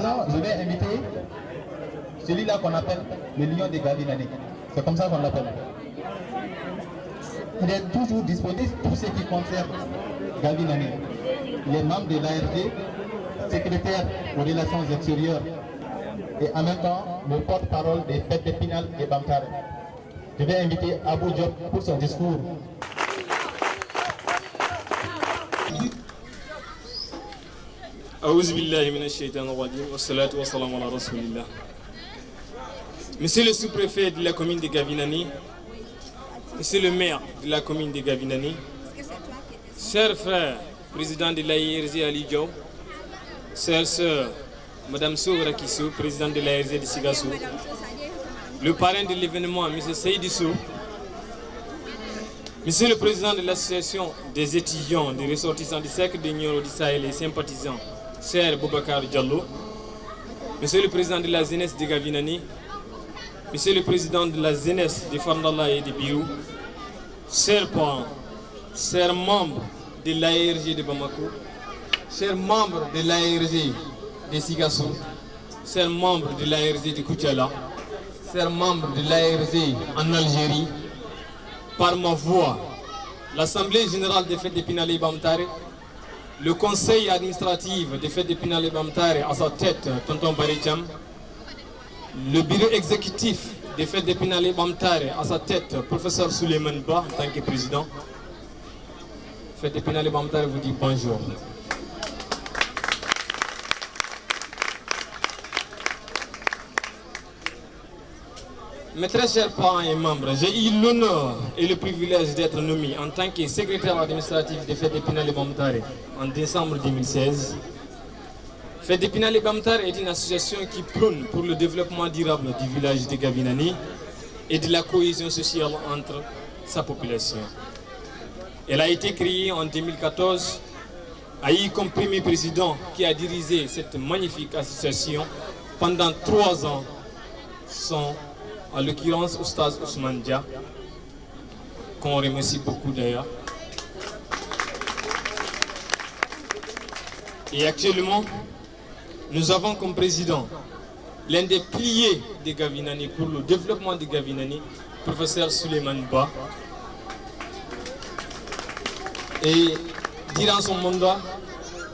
présent, je vais inviter celui-là qu'on appelle le lion des Gavinani. C'est comme ça qu'on l'appelle. Il est toujours disponible pour ce qui concerne Gavinani. Il est membre de l'ARD, secrétaire aux relations extérieures et en même temps le porte-parole des fêtes d'Épinal et Bamtare. Je vais inviter Abou Diop pour son discours. Monsieur le sous-préfet de la commune de Gavinani, monsieur le maire de la commune de Gavinani, chers frères, président de l'AIRG Ali Diaw, chères sœurs, madame Soura Kissou, présidente de l'AIRG de Sigassou, le parrain de l'événement, monsieur Seydissou, monsieur le président de l'association des étudiants, des ressortissants du cercle de Nioro du Sahel et sympathisants, cher Boubacar Diallo, monsieur le président de la jeunesse de Gavinani, monsieur le président de la jeunesse de Fandala et de Birou, chers parents, chers membres de l'ARG de Bamako, chers membres de l'ARG de Sigassou, chers membres de l'ARG de Koutiala, chers membres de l'ARG en Algérie, par ma voix, l'Assemblée générale des fêtes d'Épinal et Bamtare, le conseil administratif des fêtes d'Épinal et Bamtare à sa tête, Tonton Baricham, le bureau exécutif des fêtes d'Épinal et Bamtare à sa tête, professeur Souleymane Ba en tant que président. Fête d'Épinal et Bamtare vous dit bonjour. Mes très chers parents et membres, j'ai eu l'honneur et le privilège d'être nommé en tant que secrétaire administratif des fêtes d'Épinal et Bamtare en décembre 2016. Fête d'Épinal et Bamtare est une association qui prône pour le développement durable du village de Gavinani et de la cohésion sociale entre sa population. Elle a été créée en 2014, a eu comme premier président qui a dirigé cette magnifique association pendant 3 ans, son, en l'occurrence, Oustaz Ousmane Dia, qu'on remercie beaucoup d'ailleurs. Et actuellement, nous avons comme président l'un des piliers de Gavinani pour le développement de Gavinani, professeur Souleymane Ba. Et durant son mandat,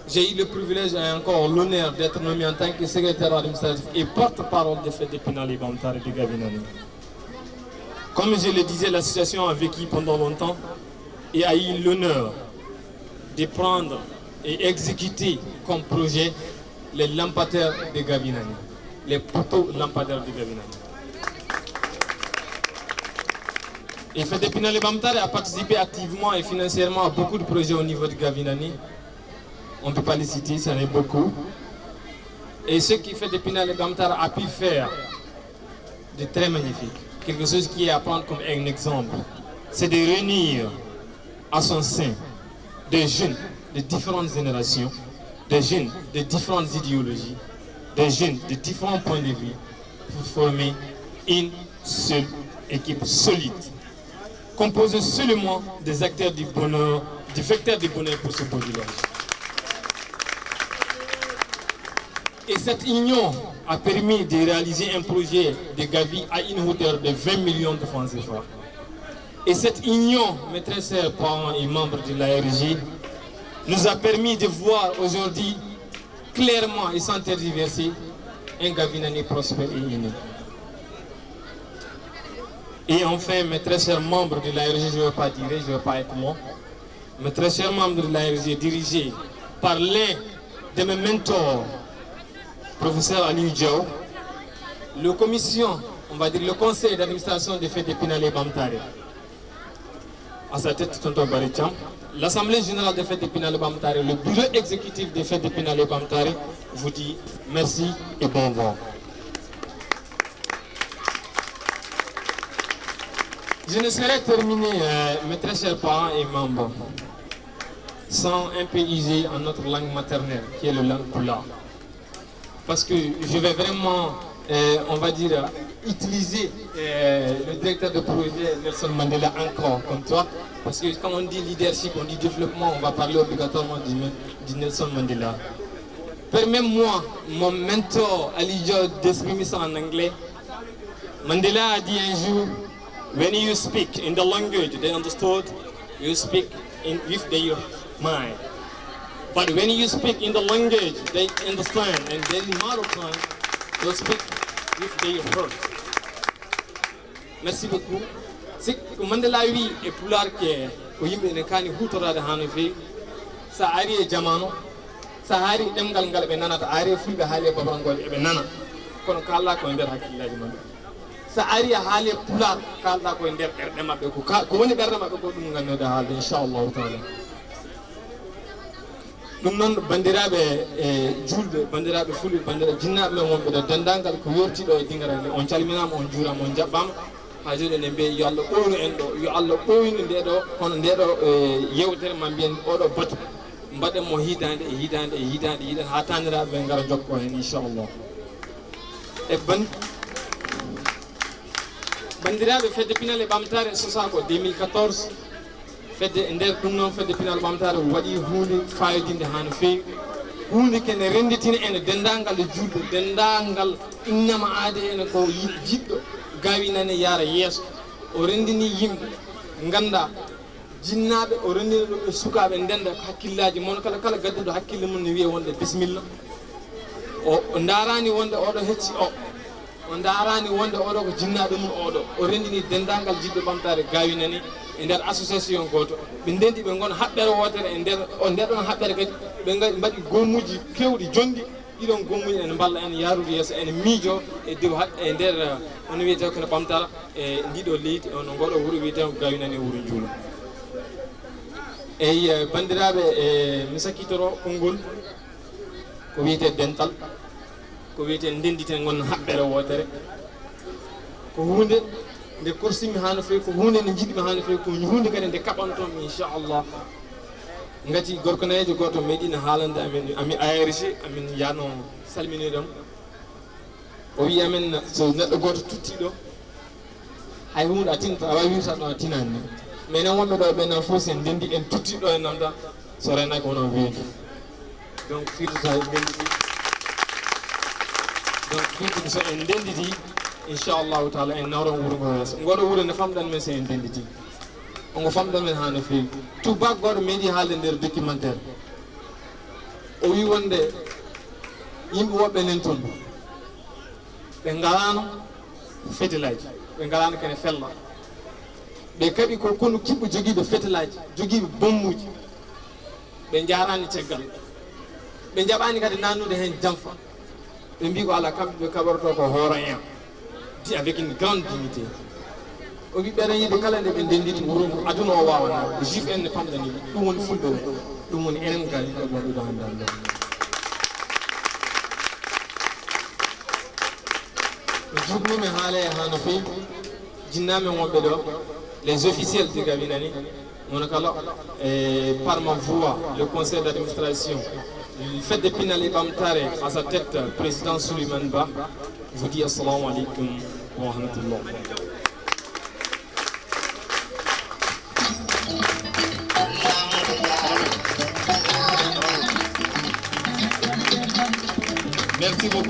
j'ai eu le privilège et encore l'honneur d'être nommé en tant que secrétaire administratif et porte-parole des fêtes d'Épinal et Bamtare de Gavinani. Comme je le disais, l'association a vécu pendant longtemps et a eu l'honneur de prendre et exécuter comme projet les lampadaires de Gavinani, les poteaux lampadaires de Gavinani. Et Fête d'Épinal et Bamtare a participé activement et financièrement à beaucoup de projets au niveau de Gavinani. On ne peut pas les citer, ça en est beaucoup. Et ce qui Fête d'Épinal et Bamtare a pu faire de très magnifique, quelque chose qui est à prendre comme un exemple, c'est de réunir à son sein des jeunes de différentes générations, des jeunes de différentes idéologies, des jeunes de différents points de vue pour former une seule équipe solide, composée seulement des acteurs du bonheur, des facteurs du bonheur pour ce beau village. Et cette union a permis de réaliser un projet de Gavi à une hauteur de 20 millions de francs CFA. Et cette union, mes très chers parents et membres de l'ARG, nous a permis de voir aujourd'hui clairement et sans tergiverser un Gavinani prospère et uni. Et enfin, mes très chers membres de l'ARG, je ne vais pas dire, je ne vais pas être moi, mes très chers membres de l'ARG dirigés par l'un de mes mentors, professeur Ali Diaw, le commission, on va dire le conseil d'administration des fêtes d'Épinal et Bamtare, à sa tête Tonton Baricham, l'Assemblée générale des fêtes d'Épinal et Bamtare, le bureau exécutif des fêtes d'Épinal et Bamtare vous dit merci et bon vent. Je ne saurais terminer, mes très chers parents et membres, sans un peu user en notre langue maternelle, qui est le langue Pulaar. Parce que je vais vraiment, on va dire, utiliser le directeur de projet Nelson Mandela encore comme toi. Parce que quand on dit leadership, on dit développement, on va parler obligatoirement du Nelson Mandela. Permets-moi, mon mentor Ali Dior, d'exprimer ça en anglais. Mandela a dit un jour, when you speak in the language they understood, you speak with their mind. But when you speak in the language they understand and their mother tongue, you speak with their heart. Merci beaucoup. C'est que Mandela wi e pular ke ko yimbe ne kani hutorade hano fe sa ari e jamano sa hari demgal ngal be nanata ari fulbe haale babrangol e be nana kono kala ko nder hakkillaji mabbe sa ari haale pular kala ko nder berde mabbe ko woni berde mabbe ko dum ngannode haalde inchallah taala dum non bandirabe e julbe bandirabe fulbe bandirabe jinnabe men wonbe do dendangal ko yorti do e dingarande on calminama on juurama on jabbama ha joni ne be yo Allah ɓownu en ɗo yo Allah ɓowni ndeɗo hono ndeɗo yewtere ma mbiyen oɗo batu mbaɗen mo hitande e hitande e hitande yiɗen ha taniraɓe ɓe gara jokko hen inchallah e bandiraɓe fedde pinal e ɓamtare sosako 2014 fedde e nder ɗum noon fedde pinal ɓamtare waɗi hunde fayodinde ha no fewi hunde kene renditina ene dendagal e julɓe dendagal innama aade ene ko jiɗɗo gawi nane yara yeeso o rendini yimɓe ganda jinnaɓe o rendini ɗum ɓe sukaɓe ndenda hakkillaji moon kala gadduɗo hakkille mum ne wiye wonde bisimilla o darani wonde oɗo hecci o darani wonde oɗo ko jinnaɓe mum oɗo o rendini dendagal jiɗɗo ɓamtare gawi nani e nder association goto ɓe ndendi ɓe gona haɓɓere wotere e nder o ndeɗon haɓɓere kadi ɓe mbaɗi gommuji kewɗi jondi ɗiɗon gommuji ene mballa en yarude yeeso ene miijo e dew e nder ono wiyete kono ɓamtara e ndiɗo leydi ono ngoɗo wuuro wiyete ko gawi nani e wuuro juulo eyi bandiraɓe mi sakkitoro konngol ko wiyete dental ko wiyete ndenditen gon haɓɓere wotere ko hunde nde korsimi ha no fewi ko hunde nde jiɗmi ha no fewi ko hunde kadi nde kaɓantomi inchallah ngati gorko nayejo goto meeɗino haalande amin ARG amin yano salminiɗon o wi amen so neɗɗo goto tuttiɗo hay hunde a tinta a wawi wirta ɗo a tinani ni mais nan wonɓe ɗo ɓe nan fof sen ndendi en tuttiɗo e nam tan so renaki wono weedi donc firti so en ndenditi donc firti so en ndenditi inchallahu taala en nawron wuuro ngo yeeso ngoɗo wuuro nde famɗan men so en ndenditi ongo famɗan men ha no fewi tubak goɗo meeɗi haalde nder documentaire o wi wonde yimɓe woɓɓe nen toon ɓe ngalano fetilaji ɓe ngalano kene fella ɓe kadi ko kono kiɓɓo joguiɓe fetilaji joguiɓe bommuji ɓe jarani ceggal ɓe jaɓani kadi nannude hen janfa ɓe mbi ko ala kamɓe ɓe kaɓorto ko hooro en dit avec une grande dignité o wi ɓeɗen yiide kala nde ɓe ndenditi wuuro ngo aduna o wawana juif en ne pamɗani ɗum woni fulɓe ɓe ɗum woni enen gali ɗo gonɗuɗo hannde jurnumi haala e ha no fewi jinnamen wonɓe ɗo les officiels de Gavi Nani mono kala par ma voix le conseil d'administration fedde pinal e ɓamtare à sa tête président Souleymane Ba vous dit assalamu aleykum wa rahmatullah. Merci beaucoup.